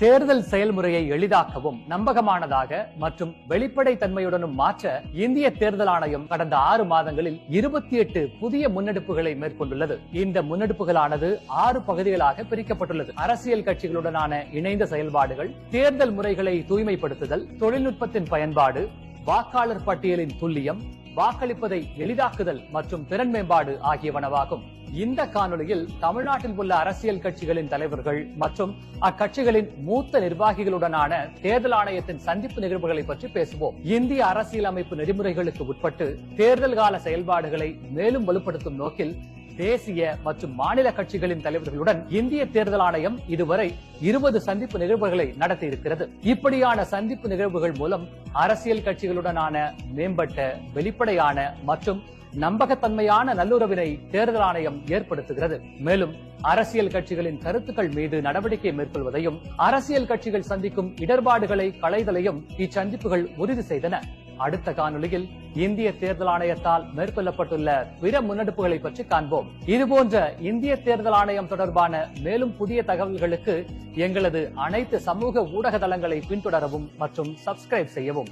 தேர்தல் செயல்முறையை எளிதாக்கவும் நம்பகமானதாக மற்றும் வெளிப்படை தன்மையுடனும் மாற்ற இந்திய தேர்தல் ஆணையம் கடந்த 6 மாதங்களில் 28 புதிய முன்னெடுப்புகளை மேற்கொண்டுள்ளது. இந்த முன்னெடுப்புகளானது 6 பகுதிகளாக பிரிக்கப்பட்டுள்ளது. அரசியல் கட்சிகளுடனான இணைந்த செயல்பாடுகள், தேர்தல் முறைகளை தூய்மைப்படுத்துதல், தொழில்நுட்பத்தின் பயன்பாடு, வாக்காளர் பட்டியலின் துல்லியம், வாக்களிப்பதை எளிதாக்குதல் மற்றும் திறன் மேம்பாடு ஆகியவனவாகும். இந்த காணொளியில் தமிழ்நாட்டில் உள்ள அரசியல் கட்சிகளின் தலைவர்கள் மற்றும் அக்கட்சிகளின் மூத்த நிர்வாகிகளுடனான தேர்தல் ஆணையத்தின் சந்திப்பு நிகழ்வுகளை பற்றி பேசுவோம். இந்திய அரசியலமைப்பு நெறிமுறைகளுக்கு உட்பட்டு தேர்தல் கால செயல்பாடுகளை மேலும் வலுப்படுத்தும் நோக்கில் தேசிய மற்றும் மாநில கட்சிகளின் தலைவர்களுடன் இந்திய தேர்தல் ஆணையம் இதுவரை 20 சந்திப்பு நிகழ்வுகளை நடத்தி இருக்கிறது. இப்படியான சந்திப்பு நிகழ்வுகள் மூலம் அரசியல் கட்சிகளுடனான மேம்பட்ட, வெளிப்படையான மற்றும் நம்பகத்தன்மையான நல்லுறவினை தேர்தல் ஆணையம் ஏற்படுத்துகிறது. மேலும் அரசியல் கட்சிகளின் கருத்துக்கள் மீது நடவடிக்கை மேற்கொள்வதையும் அரசியல் கட்சிகள் சந்திக்கும் இடர்பாடுகளை களைதலையும் இச்சந்திப்புகள் உறுதி செய்தன. அடுத்த காணொளியில் இந்திய தேர்தல் ஆணையத்தால் மேற்கொள்ளப்பட்டுள்ள பிற முன்னெடுப்புகளை பற்றி காண்போம். இதுபோன்ற இந்திய தேர்தல் ஆணையம் தொடர்பான மேலும் புதிய தகவல்களுக்கு எங்களது அனைத்து சமூக ஊடக தளங்களை பின்தொடரவும் மற்றும் சப்ஸ்கிரைப் செய்யவும்.